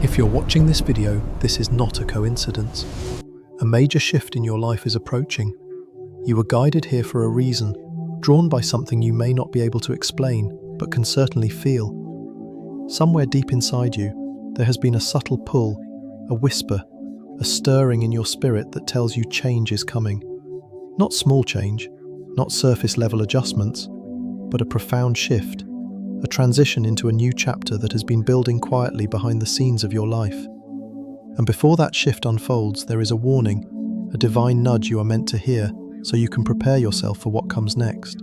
If you're watching this video, this is not a coincidence. A major shift in your life is approaching. You were guided here for a reason, drawn by something you may not be able to explain, but can certainly feel. Somewhere deep inside you, there has been a subtle pull, a whisper, a stirring in your spirit that tells you change is coming. Not small change, not surface-level adjustments, but a profound shift, a transition into a new chapter that has been building quietly behind the scenes of your life. And before that shift unfolds, there is a warning, a divine nudge you are meant to hear, so you can prepare yourself for what comes next.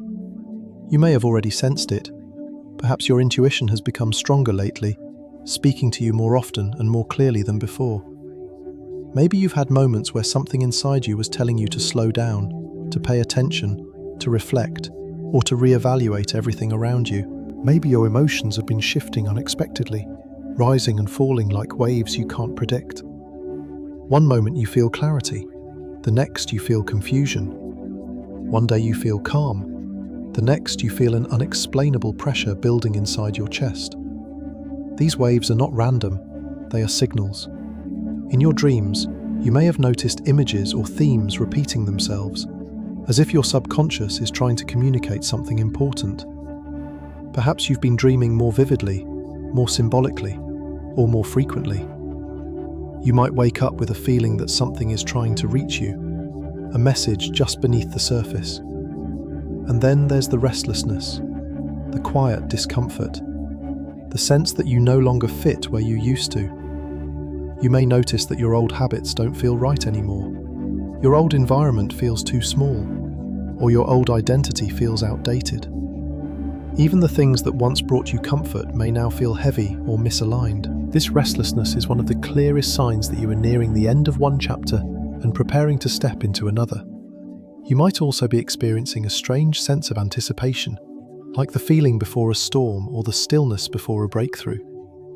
You may have already sensed it. Perhaps your intuition has become stronger lately, speaking to you more often and more clearly than before. Maybe you've had moments where something inside you was telling you to slow down, to pay attention, to reflect, or to reevaluate everything around you. Maybe your emotions have been shifting unexpectedly, rising and falling like waves you can't predict. One moment you feel clarity, the next you feel confusion. One day you feel calm, the next you feel an unexplainable pressure building inside your chest. These waves are not random, they are signals. In your dreams, you may have noticed images or themes repeating themselves, as if your subconscious is trying to communicate something important. Perhaps you've been dreaming more vividly, more symbolically, or more frequently. You might wake up with a feeling that something is trying to reach you, a message just beneath the surface. And then there's the restlessness, the quiet discomfort, the sense that you no longer fit where you used to. You may notice that your old habits don't feel right anymore. Your old environment feels too small, or your old identity feels outdated. Even the things that once brought you comfort may now feel heavy or misaligned. This restlessness is one of the clearest signs that you are nearing the end of one chapter and preparing to step into another. You might also be experiencing a strange sense of anticipation, like the feeling before a storm or the stillness before a breakthrough.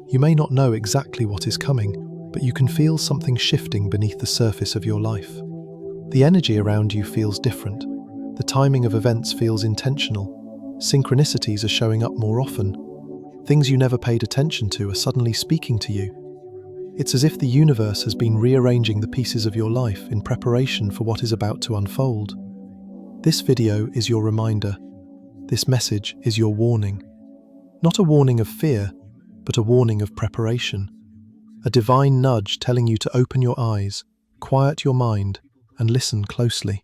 You may not know exactly what is coming, but you can feel something shifting beneath the surface of your life. The energy around you feels different. The timing of events feels intentional. Synchronicities are showing up more often. Things you never paid attention to are suddenly speaking to you. It's as if the universe has been rearranging the pieces of your life in preparation for what is about to unfold. This video is your reminder. This message is your warning. Not a warning of fear, but a warning of preparation. A divine nudge telling you to open your eyes, quiet your mind, and listen closely.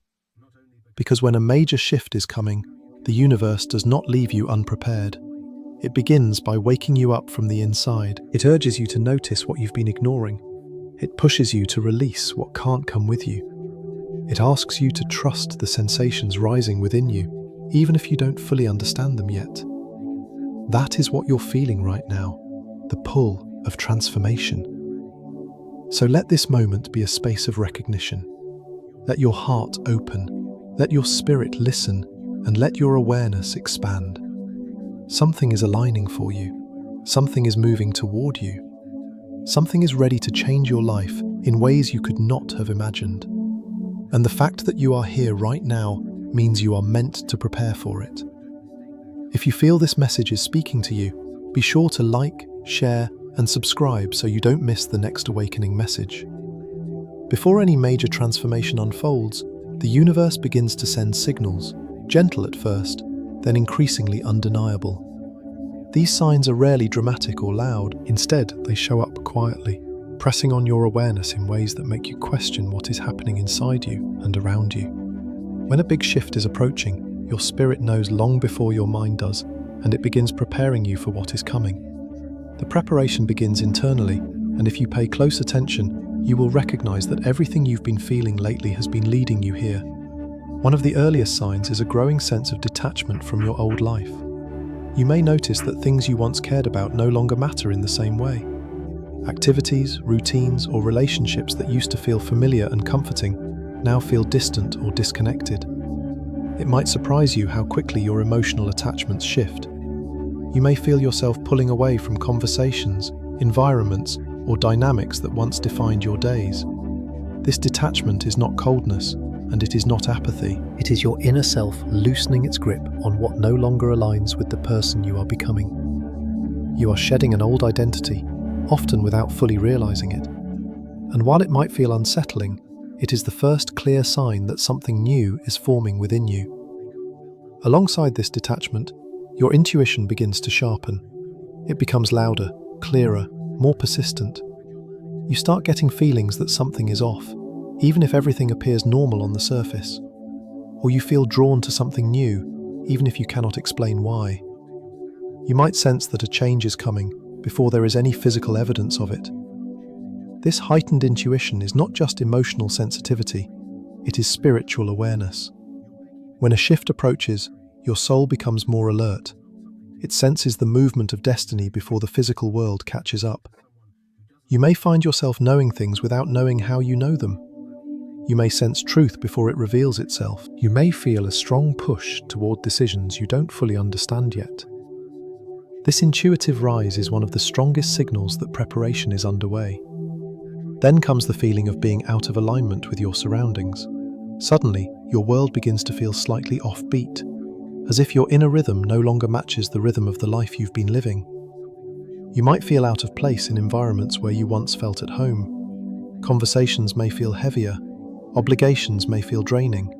Because when a major shift is coming, the universe does not leave you unprepared. It begins by waking you up from the inside. It urges you to notice what you've been ignoring. It pushes you to release what can't come with you. It asks you to trust the sensations rising within you, even if you don't fully understand them yet. That is what you're feeling right now, the pull of transformation. So let this moment be a space of recognition. Let your heart open, let your spirit listen, and let your awareness expand. Something is aligning for you. Something is moving toward you. Something is ready to change your life in ways you could not have imagined. And the fact that you are here right now means you are meant to prepare for it. If you feel this message is speaking to you, be sure to like, share, and subscribe so you don't miss the next awakening message. Before any major transformation unfolds, the universe begins to send signals, gentle at first, then increasingly undeniable. These signs are rarely dramatic or loud. Instead, they show up quietly, pressing on your awareness in ways that make you question what is happening inside you and around you. When a big shift is approaching, your spirit knows long before your mind does, and it begins preparing you for what is coming. The preparation begins internally, and if you pay close attention, you will recognize that everything you've been feeling lately has been leading you here. One of the earliest signs is a growing sense of detachment from your old life. You may notice that things you once cared about no longer matter in the same way. Activities, routines, or relationships that used to feel familiar and comforting now feel distant or disconnected. It might surprise you how quickly your emotional attachments shift. You may feel yourself pulling away from conversations, environments, or dynamics that once defined your days. This detachment is not coldness, and it is not apathy. It is your inner self loosening its grip on what no longer aligns with the person you are becoming. You are shedding an old identity, often without fully realizing it. And while it might feel unsettling, it is the first clear sign that something new is forming within you. Alongside this detachment, your intuition begins to sharpen. It becomes louder, clearer, more persistent. You start getting feelings that something is off, even if everything appears normal on the surface. Or you feel drawn to something new, even if you cannot explain why. You might sense that a change is coming before there is any physical evidence of it. This heightened intuition is not just emotional sensitivity, it is spiritual awareness. When a shift approaches, your soul becomes more alert. It senses the movement of destiny before the physical world catches up. You may find yourself knowing things without knowing how you know them. You may sense truth before it reveals itself. You may feel a strong push toward decisions you don't fully understand yet. This intuitive rise is one of the strongest signals that preparation is underway. Then comes the feeling of being out of alignment with your surroundings. Suddenly, your world begins to feel slightly offbeat, as if your inner rhythm no longer matches the rhythm of the life you've been living. You might feel out of place in environments where you once felt at home. Conversations may feel heavier, obligations may feel draining.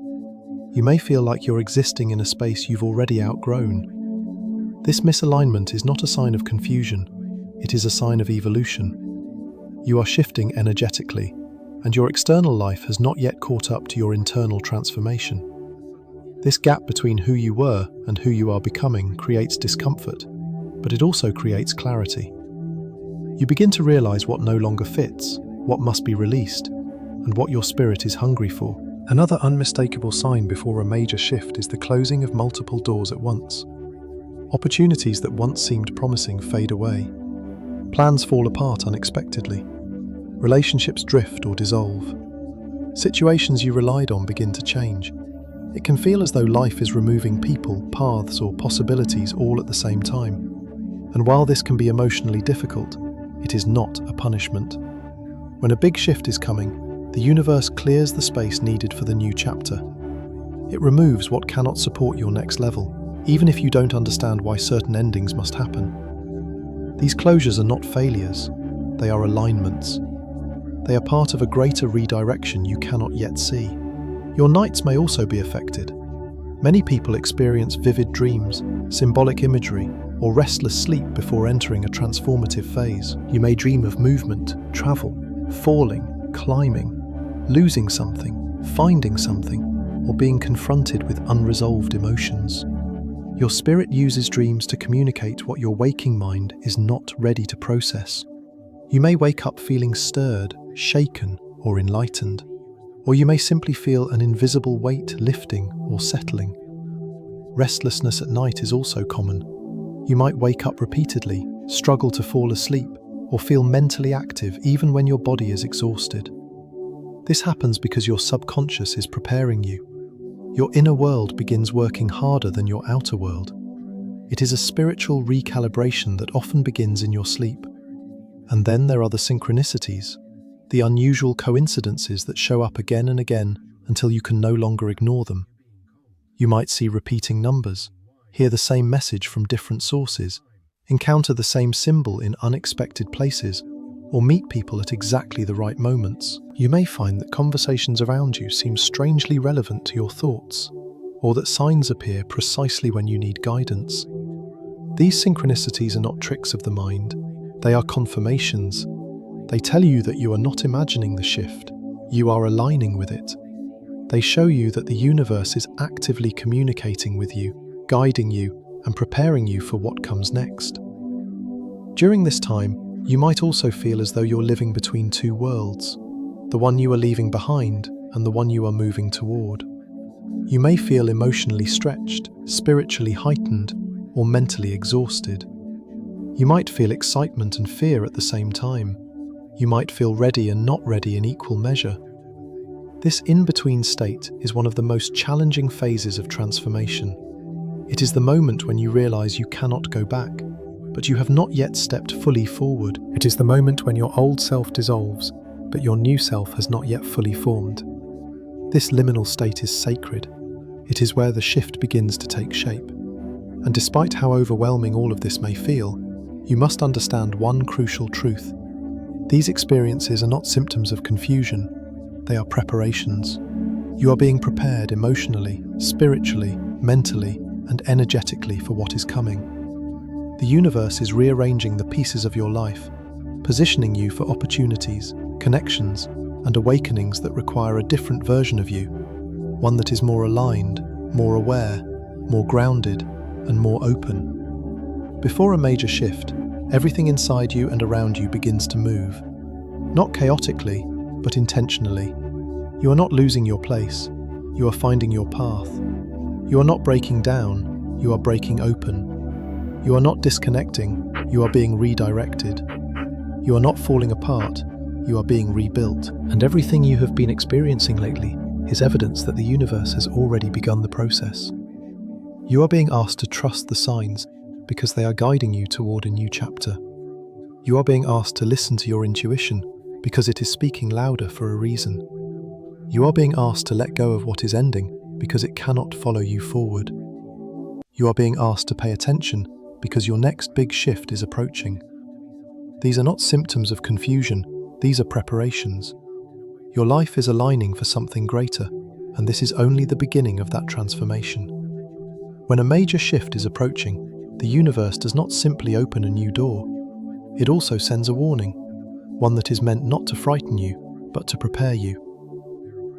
You may feel like you're existing in a space you've already outgrown. This misalignment is not a sign of confusion, it is a sign of evolution. You are shifting energetically, and your external life has not yet caught up to your internal transformation. This gap between who you were and who you are becoming creates discomfort, but it also creates clarity. You begin to realize what no longer fits, what must be released, and what your spirit is hungry for. Another unmistakable sign before a major shift is the closing of multiple doors at once. Opportunities that once seemed promising fade away. Plans fall apart unexpectedly. Relationships drift or dissolve. Situations you relied on begin to change. It can feel as though life is removing people, paths, or possibilities all at the same time. And while this can be emotionally difficult, it is not a punishment. When a big shift is coming, the universe clears the space needed for the new chapter. It removes what cannot support your next level, even if you don't understand why certain endings must happen. These closures are not failures, they are alignments. They are part of a greater redirection you cannot yet see. Your nights may also be affected. Many people experience vivid dreams, symbolic imagery, or restless sleep before entering a transformative phase. You may dream of movement, travel, falling, climbing, losing something, finding something, or being confronted with unresolved emotions. Your spirit uses dreams to communicate what your waking mind is not ready to process. You may wake up feeling stirred, shaken, or enlightened, or you may simply feel an invisible weight lifting or settling. Restlessness at night is also common. You might wake up repeatedly, struggle to fall asleep, or feel mentally active even when your body is exhausted. This happens because your subconscious is preparing you. Your inner world begins working harder than your outer world. It is a spiritual recalibration that often begins in your sleep. And then there are the synchronicities, the unusual coincidences that show up again and again until you can no longer ignore them. You might see repeating numbers, hear the same message from different sources, encounter the same symbol in unexpected places, or meet people at exactly the right moments. You may find that conversations around you seem strangely relevant to your thoughts, or that signs appear precisely when you need guidance. These synchronicities are not tricks of the mind, they are confirmations. They tell you that you are not imagining the shift, you are aligning with it. They show you that the universe is actively communicating with you, guiding you, and preparing you for what comes next. During this time, you might also feel as though you're living between two worlds, the one you are leaving behind and the one you are moving toward. You may feel emotionally stretched, spiritually heightened, or mentally exhausted. You might feel excitement and fear at the same time. You might feel ready and not ready in equal measure. This in-between state is one of the most challenging phases of transformation. It is the moment when you realize you cannot go back, but you have not yet stepped fully forward. It is the moment when your old self dissolves, but your new self has not yet fully formed. This liminal state is sacred. It is where the shift begins to take shape. And despite how overwhelming all of this may feel, you must understand one crucial truth. These experiences are not symptoms of confusion, they are preparations. You are being prepared emotionally, spiritually, mentally, and energetically for what is coming. The universe is rearranging the pieces of your life, positioning you for opportunities, connections, and awakenings that require a different version of you, one that is more aligned, more aware, more grounded, and more open. Before a major shift, everything inside you and around you begins to move. Not chaotically, but intentionally. You are not losing your place, you are finding your path. You are not breaking down, you are breaking open. You are not disconnecting, you are being redirected. You are not falling apart, you are being rebuilt. And everything you have been experiencing lately is evidence that the universe has already begun the process. You are being asked to trust the signs because they are guiding you toward a new chapter. You are being asked to listen to your intuition because it is speaking louder for a reason. You are being asked to let go of what is ending because it cannot follow you forward. You are being asked to pay attention because your next big shift is approaching. These are not symptoms of confusion, these are preparations. Your life is aligning for something greater, and this is only the beginning of that transformation. When a major shift is approaching, the universe does not simply open a new door. It also sends a warning, one that is meant not to frighten you, but to prepare you.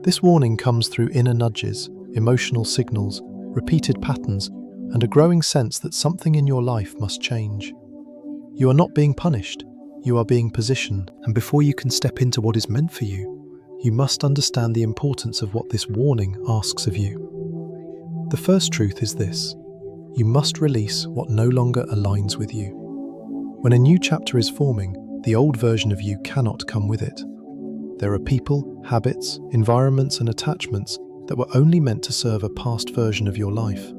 This warning comes through inner nudges, emotional signals, repeated patterns, and a growing sense that something in your life must change. You are not being punished, you are being positioned, and before you can step into what is meant for you, you must understand the importance of what this warning asks of you. The first truth is this: you must release what no longer aligns with you. When a new chapter is forming, the old version of you cannot come with it. There are people, habits, environments, and attachments that were only meant to serve a past version of your life.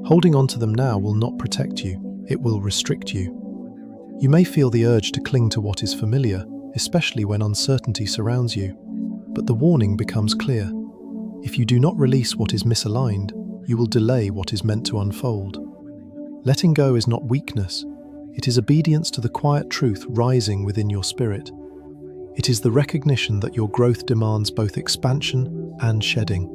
Holding on to them now will not protect you, it will restrict you. You may feel the urge to cling to what is familiar, especially when uncertainty surrounds you. But the warning becomes clear. If you do not release what is misaligned, you will delay what is meant to unfold. Letting go is not weakness, it is obedience to the quiet truth rising within your spirit. It is the recognition that your growth demands both expansion and shedding.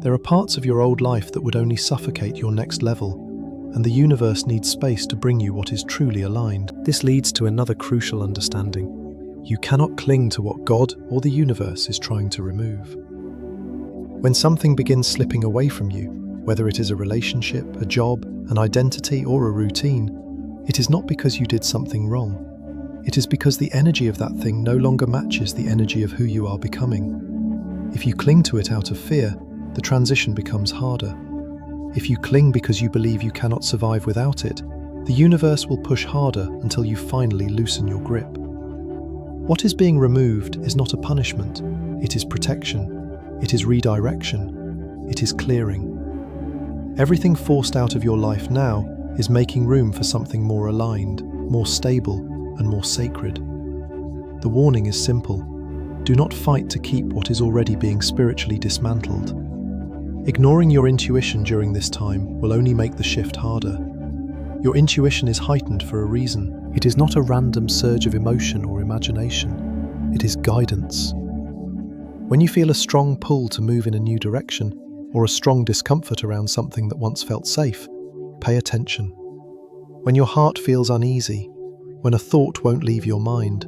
There are parts of your old life that would only suffocate your next level, and the universe needs space to bring you what is truly aligned. This leads to another crucial understanding. You cannot cling to what God or the universe is trying to remove. When something begins slipping away from you, whether it is a relationship, a job, an identity, or a routine, it is not because you did something wrong. It is because the energy of that thing no longer matches the energy of who you are becoming. If you cling to it out of fear, the transition becomes harder. If you cling because you believe you cannot survive without it, the universe will push harder until you finally loosen your grip. What is being removed is not a punishment, it is protection, it is redirection, it is clearing. Everything forced out of your life now is making room for something more aligned, more stable, and more sacred. The warning is simple: do not fight to keep what is already being spiritually dismantled. Ignoring your intuition during this time will only make the shift harder. Your intuition is heightened for a reason. It is not a random surge of emotion or imagination. It is guidance. When you feel a strong pull to move in a new direction, or a strong discomfort around something that once felt safe, pay attention. When your heart feels uneasy, when a thought won't leave your mind,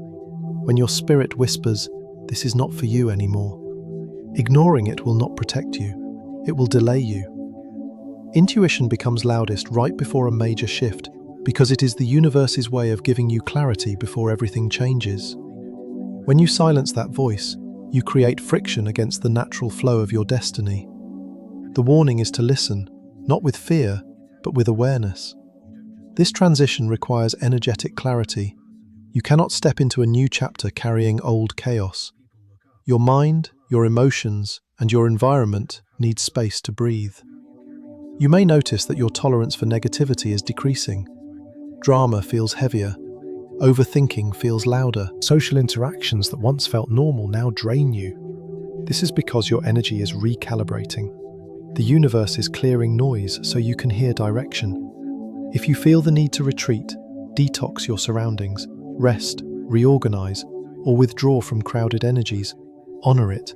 when your spirit whispers, "This is not for you anymore," ignoring it will not protect you. It will delay you. Intuition becomes loudest right before a major shift because it is the universe's way of giving you clarity before everything changes. When you silence that voice, you create friction against the natural flow of your destiny. The warning is to listen, not with fear, but with awareness. This transition requires energetic clarity. You cannot step into a new chapter carrying old chaos. Your mind, your emotions, and your environment need space to breathe. You may notice that your tolerance for negativity is decreasing. Drama feels heavier. Overthinking feels louder. Social interactions that once felt normal now drain you. This is because your energy is recalibrating. The universe is clearing noise so you can hear direction. If you feel the need to retreat, Detox your surroundings, rest, reorganize, or withdraw from crowded energies. Honor it.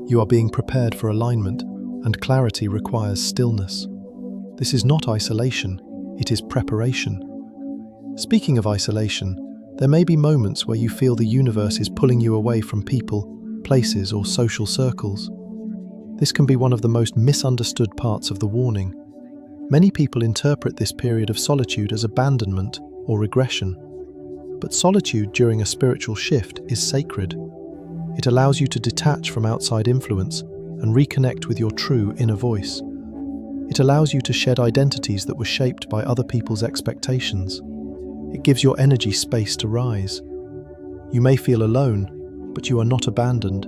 You are being prepared for alignment, and clarity requires stillness. This is not isolation, it is preparation. Speaking of isolation, there may be moments where you feel the universe is pulling you away from people, places, or social circles. This can be one of the most misunderstood parts of the warning. Many people interpret this period of solitude as abandonment or regression. But solitude during a spiritual shift is sacred. It allows you to detach from outside influence and reconnect with your true inner voice. It allows you to shed identities that were shaped by other people's expectations. It gives your energy space to rise. You may feel alone, but you are not abandoned.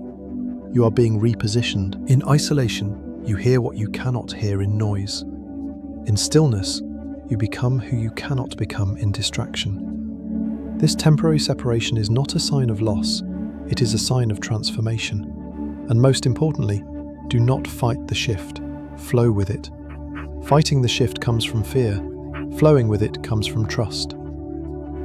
You are being repositioned. In isolation, you hear what you cannot hear in noise. In stillness, you become who you cannot become in distraction. This temporary separation is not a sign of loss, it is a sign of transformation. And most importantly, do not fight the shift, flow with it. Fighting the shift comes from fear, flowing with it comes from trust.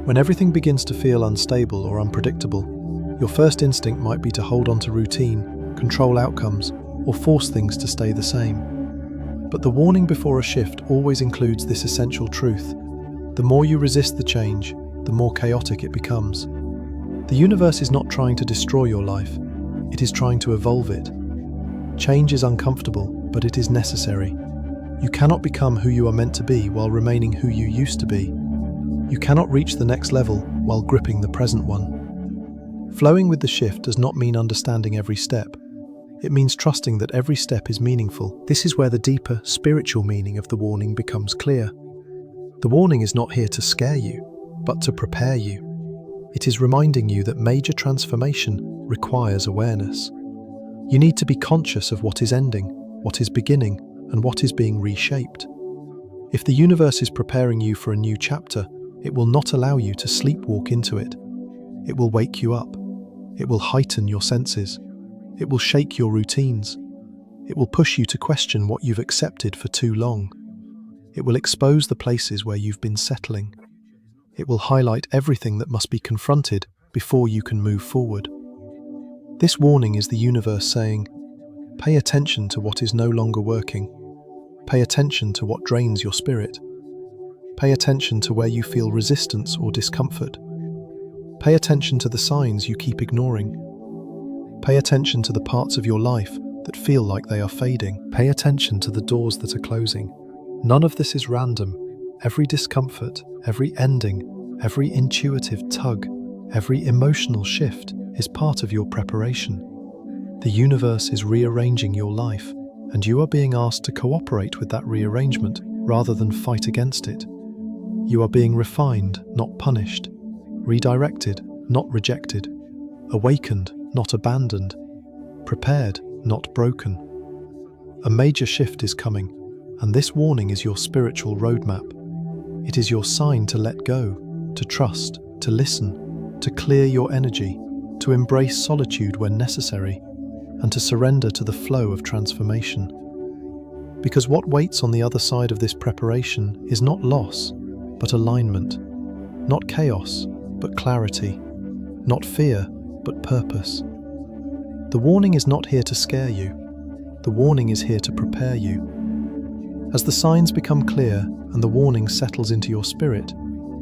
When everything begins to feel unstable or unpredictable, your first instinct might be to hold on to routine, control outcomes, or force things to stay the same. But the warning before a shift always includes this essential truth. The more you resist the change, the more chaotic it becomes. The universe is not trying to destroy your life, it is trying to evolve it. Change is uncomfortable, but it is necessary. You cannot become who you are meant to be while remaining who you used to be. You cannot reach the next level while gripping the present one. Flowing with the shift does not mean understanding every step. It means trusting that every step is meaningful. This is where the deeper, spiritual meaning of the warning becomes clear. The warning is not here to scare you, but to prepare you. It is reminding you that major transformation requires awareness. You need to be conscious of what is ending, what is beginning, and what is being reshaped. If the universe is preparing you for a new chapter, it will not allow you to sleepwalk into it. It will wake you up. It will heighten your senses. It will shake your routines. It will push you to question what you've accepted for too long. It will expose the places where you've been settling. It will highlight everything that must be confronted before you can move forward. This warning is the universe saying, pay attention to what is no longer working. Pay attention to what drains your spirit. Pay attention to where you feel resistance or discomfort. Pay attention to the signs you keep ignoring. Pay attention to the parts of your life that feel like they are fading. Pay attention to the doors that are closing. None of this is random. Every discomfort, every ending, every intuitive tug, every emotional shift is part of your preparation. The universe is rearranging your life, and you are being asked to cooperate with that rearrangement rather than fight against it. You are being refined, not punished, redirected, not rejected, awakened, not abandoned, prepared, not broken. A major shift is coming, and this warning is your spiritual roadmap. It is your sign to let go, to trust, to listen, to clear your energy, to embrace solitude when necessary, and to surrender to the flow of transformation. Because what waits on the other side of this preparation is not loss, but alignment. Not chaos, but clarity. Not fear, but purpose. The warning is not here to scare you. The warning is here to prepare you. As the signs become clear and the warning settles into your spirit,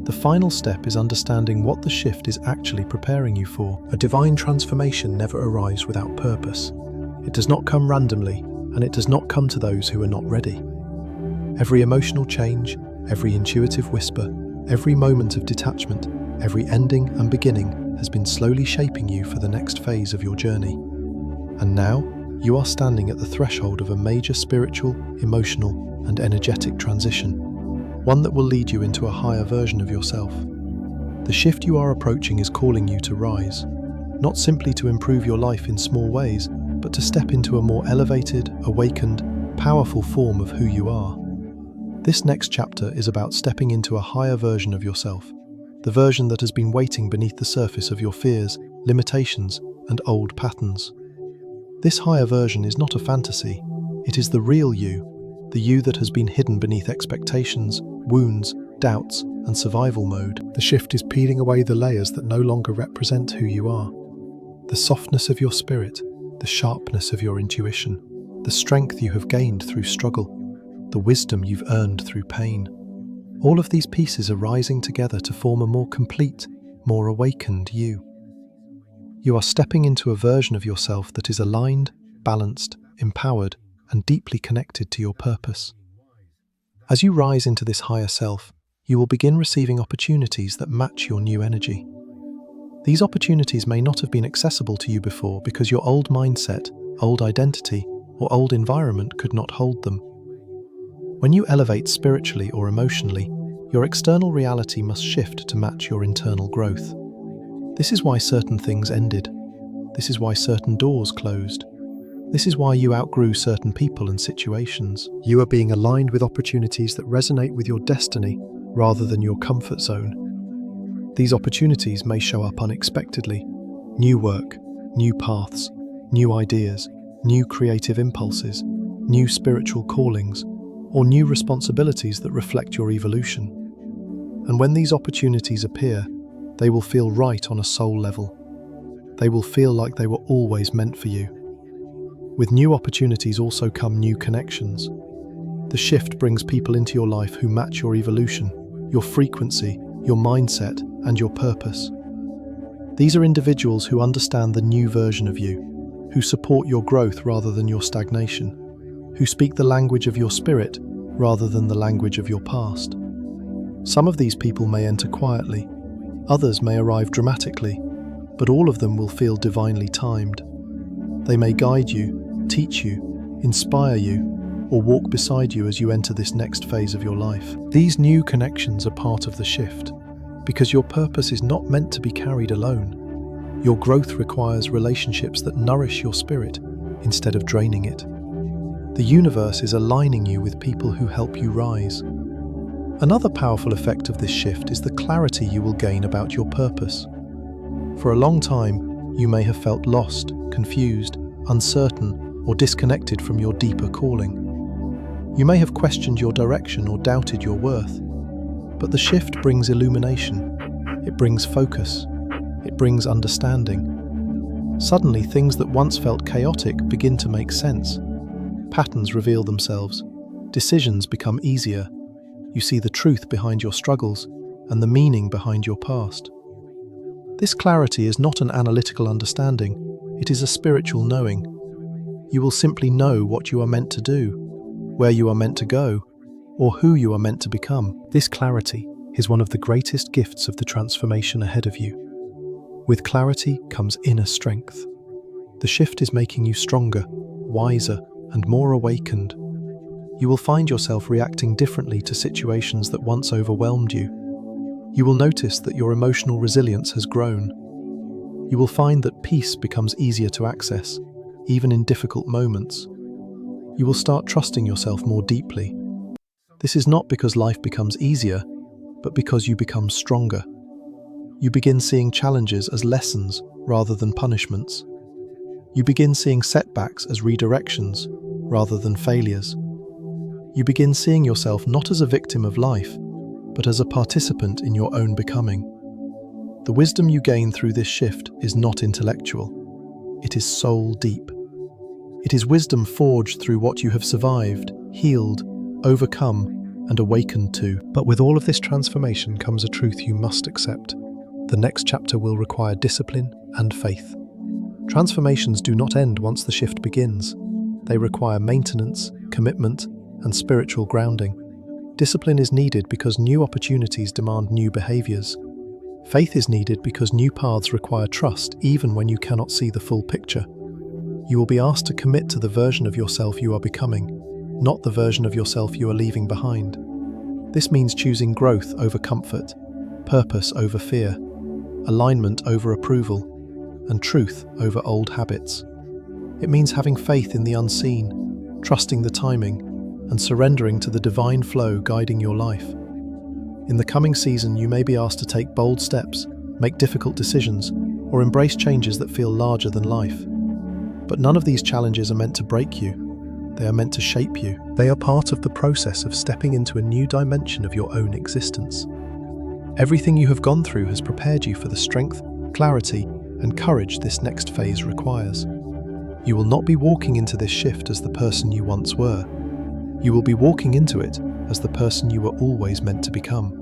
the final step is understanding what the shift is actually preparing you for. A divine transformation never arrives without purpose. It does not come randomly, and it does not come to those who are not ready. Every emotional change, every intuitive whisper, every moment of detachment, every ending and beginning has been slowly shaping you for the next phase of your journey. And now, you are standing at the threshold of a major spiritual, emotional, and energetic transition, one that will lead you into a higher version of yourself. The shift you are approaching is calling you to rise, not simply to improve your life in small ways, but to step into a more elevated, awakened, powerful form of who you are. This next chapter is about stepping into a higher version of yourself, the version that has been waiting beneath the surface of your fears, limitations, and old patterns. This higher version is not a fantasy, it is the real you, the you that has been hidden beneath expectations, wounds, doubts, and survival mode. The shift is peeling away the layers that no longer represent who you are. The softness of your spirit, the sharpness of your intuition, the strength you have gained through struggle, the wisdom you've earned through pain. All of these pieces are rising together to form a more complete, more awakened you. You are stepping into a version of yourself that is aligned, balanced, empowered, and deeply connected to your purpose. As you rise into this higher self, you will begin receiving opportunities that match your new energy. These opportunities may not have been accessible to you before because your old mindset, old identity, or old environment could not hold them. When you elevate spiritually or emotionally, your external reality must shift to match your internal growth. This is why certain things ended. This is why certain doors closed. This is why you outgrew certain people and situations. You are being aligned with opportunities that resonate with your destiny rather than your comfort zone. These opportunities may show up unexpectedly. New work, new paths, new ideas, new creative impulses, new spiritual callings, or new responsibilities that reflect your evolution. And when these opportunities appear, they will feel right on a soul level. They will feel like they were always meant for you. With new opportunities also come new connections. The shift brings people into your life who match your evolution, your frequency, your mindset, and your purpose. These are individuals who understand the new version of you, who support your growth rather than your stagnation, who speak the language of your spirit rather than the language of your past. Some of these people may enter quietly, others may arrive dramatically, but all of them will feel divinely timed. They may guide you, teach you, inspire you, or walk beside you as you enter this next phase of your life. These new connections are part of the shift, because your purpose is not meant to be carried alone. Your growth requires relationships that nourish your spirit instead of draining it. The universe is aligning you with people who help you rise. Another powerful effect of this shift is the clarity you will gain about your purpose. For a long time, you may have felt lost, confused, uncertain, or disconnected from your deeper calling. You may have questioned your direction or doubted your worth. But the shift brings illumination. It brings focus. It brings understanding. Suddenly, things that once felt chaotic begin to make sense. Patterns reveal themselves. Decisions become easier. You see the truth behind your struggles and the meaning behind your past. This clarity is not an analytical understanding. It is a spiritual knowing. You will simply know what you are meant to do, where you are meant to go, or who you are meant to become. This clarity is one of the greatest gifts of the transformation ahead of you. With clarity comes inner strength. The shift is making you stronger, wiser, and more awakened. You will find yourself reacting differently to situations that once overwhelmed you. You will notice that your emotional resilience has grown. You will find that peace becomes easier to access, even in difficult moments. You will start trusting yourself more deeply. This is not because life becomes easier, but because you become stronger. You begin seeing challenges as lessons rather than punishments. You begin seeing setbacks as redirections rather than failures. You begin seeing yourself not as a victim of life, but as a participant in your own becoming. The wisdom you gain through this shift is not intellectual. It is soul deep. It is wisdom forged through what you have survived, healed, overcome, and awakened to. But with all of this transformation comes a truth you must accept. The next chapter will require discipline and faith. Transformations do not end once the shift begins. They require maintenance, commitment, and spiritual grounding. Discipline is needed because new opportunities demand new behaviors. Faith is needed because new paths require trust even when you cannot see the full picture. You will be asked to commit to the version of yourself you are becoming, not the version of yourself you are leaving behind. This means choosing growth over comfort, purpose over fear, alignment over approval, and truth over old habits. It means having faith in the unseen, trusting the timing, and surrendering to the divine flow guiding your life. In the coming season, you may be asked to take bold steps, make difficult decisions, or embrace changes that feel larger than life. But none of these challenges are meant to break you. They are meant to shape you. They are part of the process of stepping into a new dimension of your own existence. Everything you have gone through has prepared you for the strength, clarity, and courage this next phase requires. You will not be walking into this shift as the person you once were. You will be walking into it as the person you were always meant to become.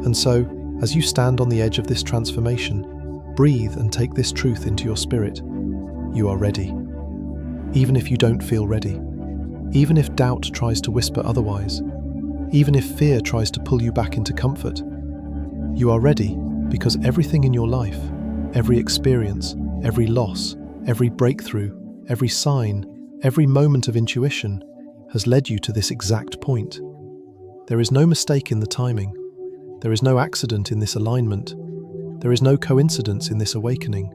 And so, as you stand on the edge of this transformation, breathe and take this truth into your spirit. You are ready. Even if you don't feel ready. Even if doubt tries to whisper otherwise. Even if fear tries to pull you back into comfort. You are ready because everything in your life, every experience, every loss, every breakthrough, every sign, every moment of intuition has led you to this exact point. There is no mistake in the timing. There is no accident in this alignment. There is no coincidence in this awakening.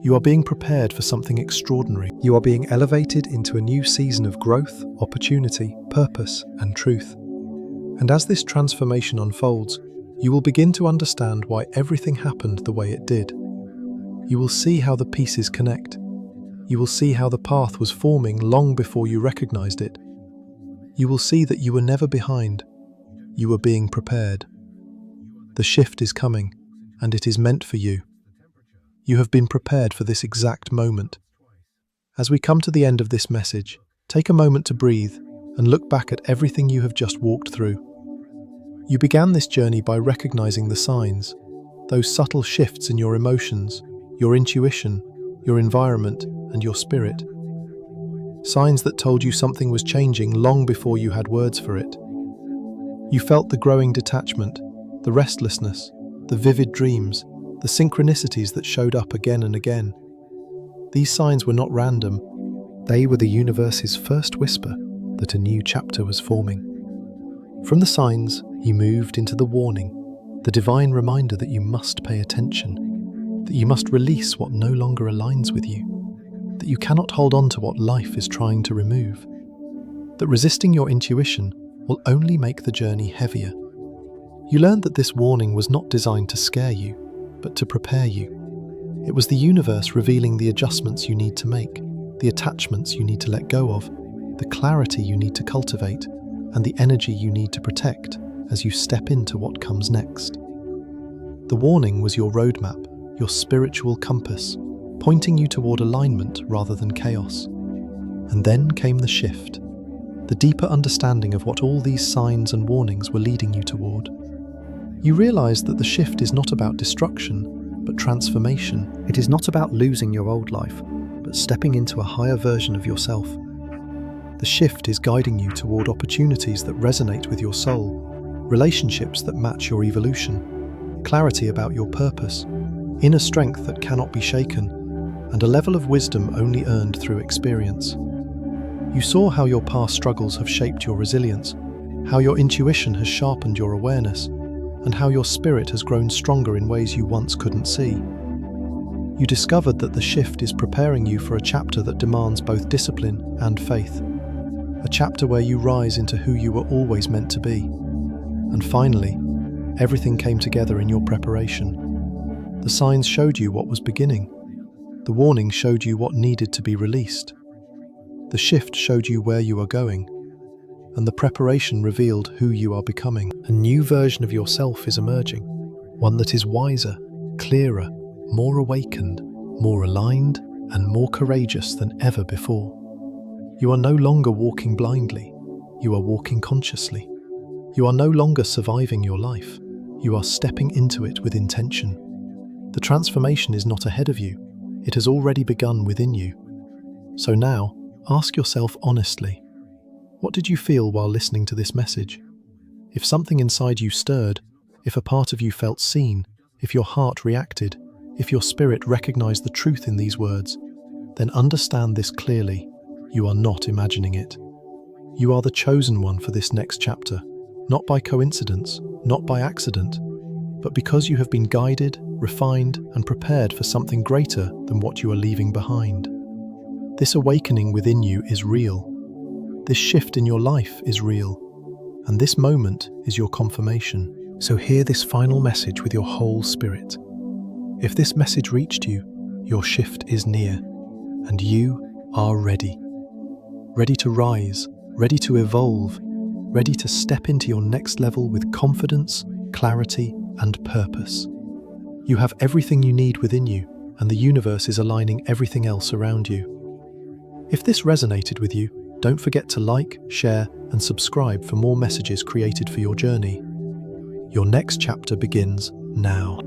You are being prepared for something extraordinary. You are being elevated into a new season of growth, opportunity, purpose, and truth. And as this transformation unfolds, you will begin to understand why everything happened the way it did. You will see how the pieces connect. You will see how the path was forming long before you recognized it. You will see that you were never behind. You were being prepared. The shift is coming, and it is meant for you. You have been prepared for this exact moment. As we come to the end of this message, take a moment to breathe and look back at everything you have just walked through. You began this journey by recognizing the signs, those subtle shifts in your emotions, your intuition, your environment, and your spirit. Signs that told you something was changing long before you had words for it. You felt the growing detachment, the restlessness, the vivid dreams, the synchronicities that showed up again and again. These signs were not random. They were the universe's first whisper that a new chapter was forming. From the signs, you moved into the warning, the divine reminder that you must pay attention, that you must release what no longer aligns with you, that you cannot hold on to what life is trying to remove, that resisting your intuition will only make the journey heavier. You learned that this warning was not designed to scare you, but to prepare you. It was the universe revealing the adjustments you need to make, the attachments you need to let go of, the clarity you need to cultivate, and the energy you need to protect as you step into what comes next. The warning was your roadmap, your spiritual compass, pointing you toward alignment rather than chaos. And then came the shift, the deeper understanding of what all these signs and warnings were leading you toward. You realized that the shift is not about destruction, but transformation. It is not about losing your old life, but stepping into a higher version of yourself. The shift is guiding you toward opportunities that resonate with your soul, relationships that match your evolution, clarity about your purpose, inner strength that cannot be shaken, and a level of wisdom only earned through experience. You saw how your past struggles have shaped your resilience, how your intuition has sharpened your awareness, and how your spirit has grown stronger in ways you once couldn't see. You discovered that the shift is preparing you for a chapter that demands both discipline and faith, a chapter where you rise into who you were always meant to be. And finally, everything came together in your preparation. The signs showed you what was beginning. The warning showed you what needed to be released. The shift showed you where you are going. And the preparation revealed who you are becoming. A new version of yourself is emerging, one that is wiser, clearer, more awakened, more aligned, and more courageous than ever before. You are no longer walking blindly, you are walking consciously. You are no longer surviving your life, you are stepping into it with intention. The transformation is not ahead of you, it has already begun within you. So now, ask yourself honestly, what did you feel while listening to this message? If something inside you stirred, if a part of you felt seen, if your heart reacted, if your spirit recognized the truth in these words, then understand this clearly. You are not imagining it. You are the chosen one for this next chapter, not by coincidence, not by accident, but because you have been guided, refined, and prepared for something greater than what you are leaving behind. This awakening within you is real. This shift in your life is real, and this moment is your confirmation. So hear this final message with your whole spirit. If this message reached you, your shift is near, and you are ready. Ready to rise, ready to evolve, ready to step into your next level with confidence, clarity, and purpose. You have everything you need within you, and the universe is aligning everything else around you. If this resonated with you, don't forget to like, share, and subscribe for more messages created for your journey. Your next chapter begins now.